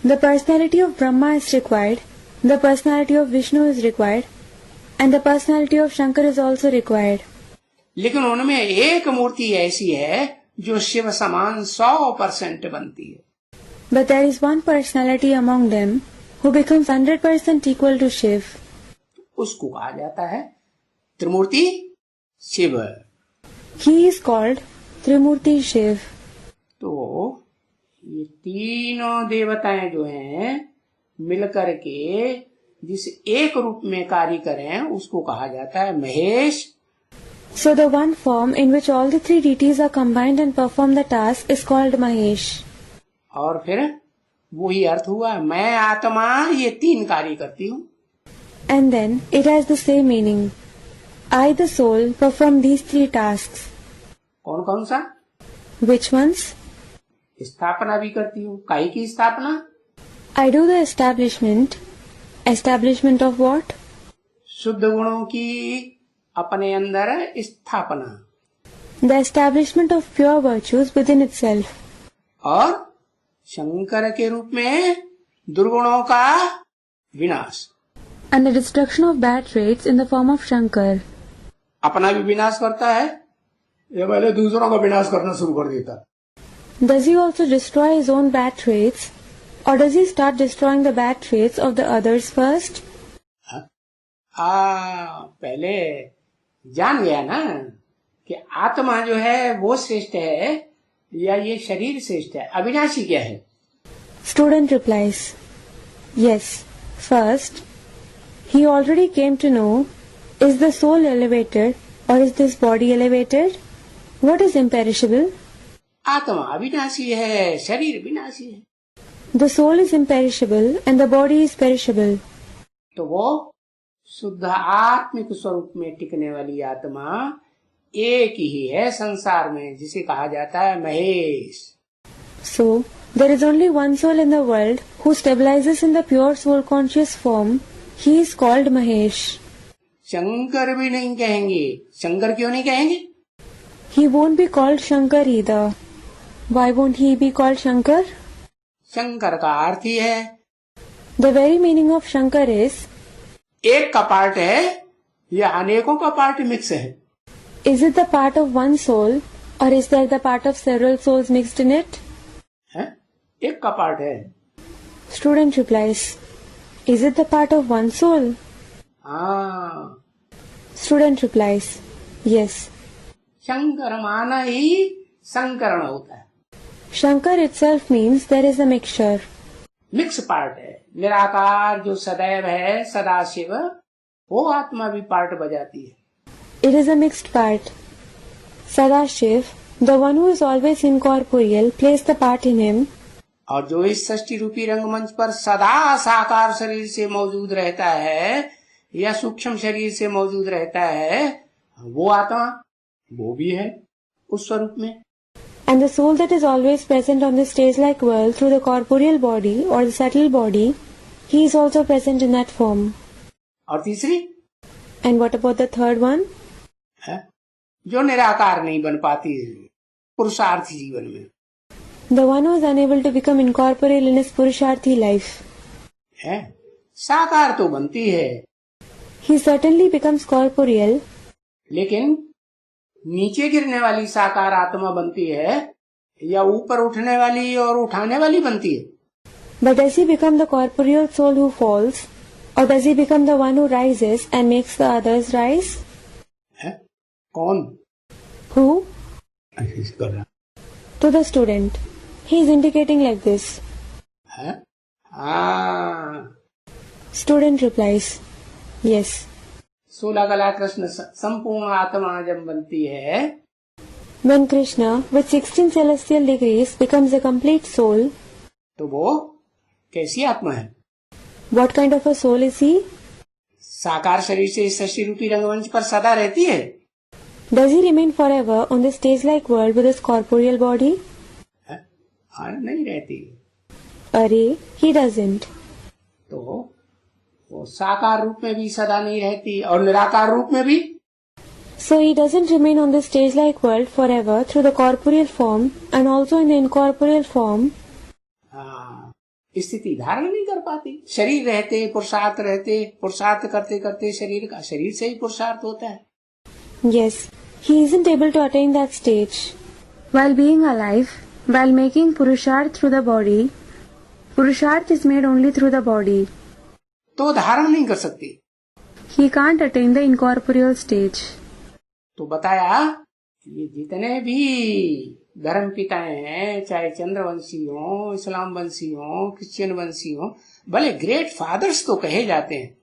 The personality of Brahma is required, the personality of Vishnu is required, and the personality of Shankar is also required. लेकिन उनमें एक मूर्ति ऐसी है जो शिव समान 100% बनती है। But there is one personality among them who becomes 100% equal to Shiv. उसको कहा जाता है त्रिमूर्ति Shiv. He is called Trimurti Shiv. तो ये तीनों देवताएं जो हैं मिलकर के जिस एक रूप में कार्य करें उसको कहा जाता है Mahesh. So the one form in which all the three deities are combined and perform the task is called Mahesh. और फिर वही अर्थ हुआ मैं आत्मा ये तीन कार्य करती हूँ। And then it has the same meaning. I, the soul, perform these three tasks. कौन कौन सा? Which ones? स्थापना भी करती हूँ। काहे की स्थापना? I do the establishment. Establishment of what? शुद्ध गुणों की अपने अंदर स्थापना। The establishment of pure virtues within itself. और शंकर के रूप में दुर्गुणों का विनाश। And the destruction of bad traits in the form of Shankar. अपना भी विनाश करता है या पहले दूसरों का विनाश करना शुरू कर देता? Does he also destroy his own bad traits, or does he start destroying the bad traits of the others first? पहले जान गया ना कि आत्मा जो है वो श्रेष्ठ है या ये शरीर श्रेष्ठ है, अविनाशी क्या है? Student replies, yes, first, he already came to know, is the soul elevated or is this body elevated? What is imperishable? आत्मा अविनाशी है, शरीर विनाशी है। The soul is imperishable and the body is perishable. तो वो शुद्ध आत्मिक स्वरूप में टिकने वाली आत्मा एक ही है संसार में, जिसे कहा जाता है Mahesh. So, there is only one soul in the world who stabilizes in the pure soul conscious form. He is called Mahesh. Shankar भी नहीं कहेंगे। शंकर क्यों नहीं कहेंगे? He won't be called Shankar either. Why won't he be called Shankar? Shankar का अर्थ ही है, The very meaning of Shankar is, एक का पार्ट है या अनेकों का पार्ट मिक्स है? is it the part of one soul or is there the part of several souls mixed in it? है? एक का पार्ट है। Student replies, is it the part of one soul? हाँ, Student replies, yes. शंकर माना ही संकरण होता है। Shankar itself means there is a mixture. Mix part है। निराकार जो सदैव है, सदाशिव, वो आत्मा भी पार्ट बजाती है। It is a mixed part. Sadashiv, the one who is always incorporeal, plays the part in him. और जो इस सृष्टि रूपी रंगमंच पर सदा साकार शरीर से मौजूद रहता है या सूक्ष्म शरीर से मौजूद रहता है, वो आत्मा वो भी है उस स्वरूप में। And the soul that is always present on the stage-like world through the corporeal body or the subtle body, he is also present in that form. और तीसरी? And what about the third one? है जो निराकार नहीं बन पाती है पुरुषार्थी जीवन में। The one who is unable to become incorporeal in his Purusharthi life. है साकार तो बनती है, He certainly becomes corporeal, लेकिन नीचे गिरने वाली साकार आत्मा बनती है या ऊपर उठने वाली और उठाने वाली बनती है? but does he become the corporeal soul who falls, or does he become the one who rises and makes the others rise? है कौन? Who? ऐसे कर रहा To the student. He is indicating like this. है। हाँ, Student replies, yes. 16 कला कृष्ण संपूर्ण आत्मा जब बनती है, When Krishna, with 16 celestial degrees, becomes a complete soul, तो वो कैसी आत्मा है? what kind of a soul is he? साकार शरीर से इस सृष्टि रूपी रंगमंच पर सदा रहती है? Does he remain forever on the stage-like world with his corporeal body? नहीं रहती। Arey, he doesn't. तो वो साकार रूप में भी सदा नहीं रहती और निराकार रूप में भी। So he doesn't remain on the stage-like world forever through the corporeal form and also in the incorporeal form. हाँ, स्थिति धारण नहीं कर पाती। शरीर रहते पुरुषार्थ करते करते शरीर से ही पुरुषार्थ होता है। Yes, he isn't able to attain that stage. While being alive, while making Purusharth through the body, Purusharth is made only through the body. तो धारण नहीं कर सकती। He can't attain the incorporeal stage. तो बताया ये जितने भी धर्म पिताएं हैं, चाहे चंद्रवंशी हो, इस्लाम वंशी हो, क्रिश्चियन वंशी हो, भले ग्रेट फादर्स तो कहे जाते हैं।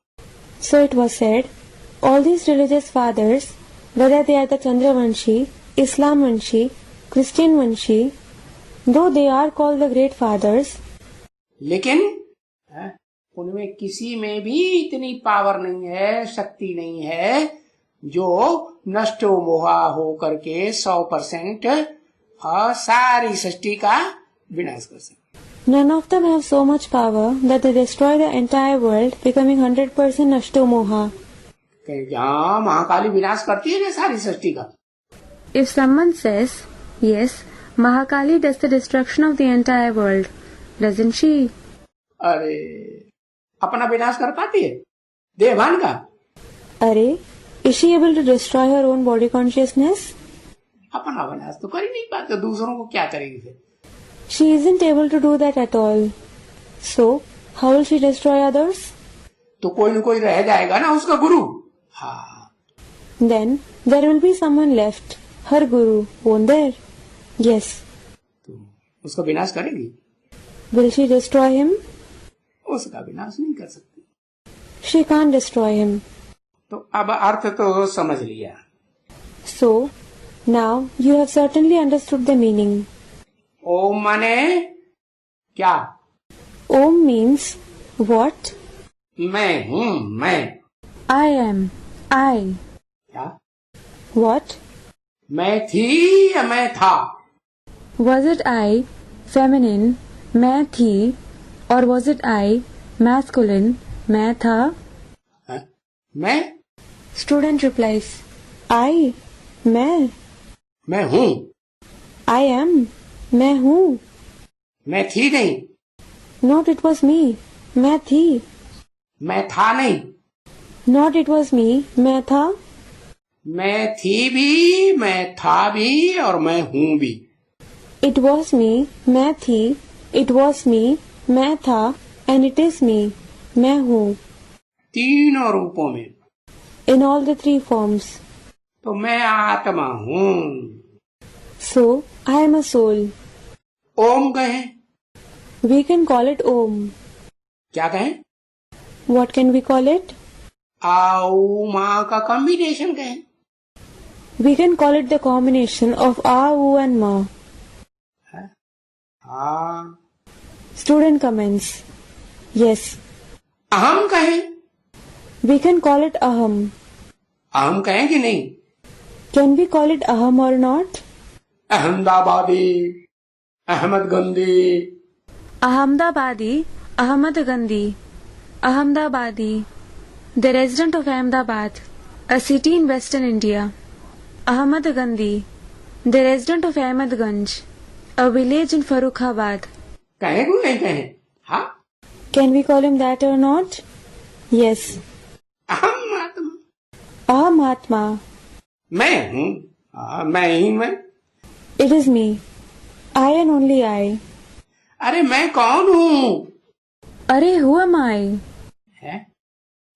So it was said, all these religious fathers, whether they are the Chandravanshi, Islam Vanshi, Christian Vanshi, though they are called the great fathers, लेकिन उनमें किसी में भी इतनी पावर नहीं है, शक्ति नहीं है जो नष्टो मोहा हो करके 100% और सारी सृष्टि का विनाश कर सके। none of them have so much power that they destroy the entire world, becoming 100% Nashto Moha. हाँ, महाकाली विनाश करती है ना सारी सृष्टि का। If someone says, yes, Mahakali does the destruction of the entire world, doesn't she? अरे अपना विनाश कर पाती है देहभान का? अरे, is she able to destroy her own body consciousness? अपना विनाश तो कर ही नहीं पाते, दूसरों को क्या करेगी फिर? She isn't able to do that at all. So, how will she destroy others? तो कोई न कोई रह जाएगा ना उसका गुरु। हाँ, Then, there will be someone left, her guru, won't there? Yes. तो उसका विनाश करेगी? Will she destroy him? उसका विनाश नहीं कर सकती। She can't destroy him. तो अब अर्थ तो समझ लिया। So, now you have certainly understood the meaning. ओम माने क्या? Om means what? मैं हूँ, मैं। I am. I. क्या? What? मैं थी या मैं था? Was it I, feminine, मैं थी, or was it I, masculine, मैं था? हाँ? मैं Student replies, I, मैं हूँ। I am, मैं हूँ। मैं थी नहीं, Not it was me, मैं थी। मैं था नहीं, Not it was me, मैं था। मैं थी भी, मैं था भी और मैं हूँ भी। It was me, मैं थी। It was me, मैं था। And it is me, मैं हूँ। तीनों रूपों में। In all the three forms. तो मैं आत्मा हूँ। So, I am a soul. ओम कहें, We can call it Om. क्या कहें? What can we call it? आओ माँ का कॉम्बिनेशन कहें। We can call it the combination of A, U and Ma. हाँ। Student comments. Yes. अहम कहें। We can call it Aham. अहम कहें कि नहीं? Can we call it Aham or not? Ahmedabadi, Ahmad गंदी, Ahmedabadi, Ahmad Gandhi, Ahmedabadi, the resident of Ahmedabad, a city in western India. Ahmad Gandhi, the resident of Ahmedganj, a village in Farrukhabad. कहें को नहीं कहें? हाँ। Can we call him that or not? Yes. अहम आत्मा, Aham Atma. मैं हूँ। हाँ, मैं ही मैं। It is me. I and only I. अरे मैं कौन हूँ? Arey, who am I? है?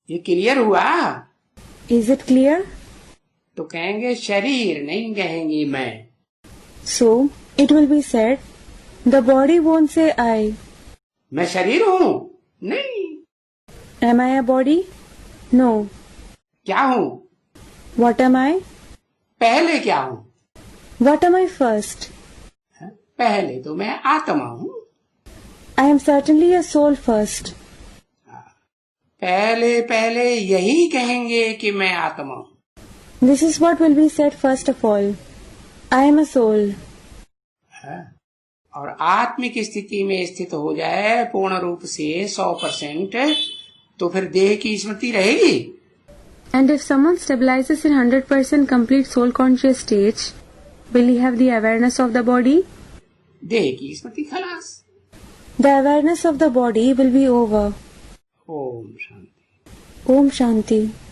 ये क्लियर हुआ? Is it clear? तो कहेंगे शरीर, नहीं कहेंगे मैं। So, it will be said, the body won't say I. मैं शरीर हूँ? नहीं। Am I a body? No. क्या हूँ? What am I? पहले क्या हूँ? What am I first? पहले तो मैं आत्मा हूँ। I am certainly a soul first. पहले पहले यही कहेंगे कि मैं आत्मा हूँ। This is what will be said first of all. I am a soul. और आत्मिक स्थिति में स्थित हो जाए पूर्ण रूप से 100%, तो फिर देह की स्मृति रहेगी। And if someone stabilizes in 100% complete soul conscious stage, will he have the awareness of the body? देह की स्मृति खलास। The awareness of the body will be over. Om Shanti. Om Shanti.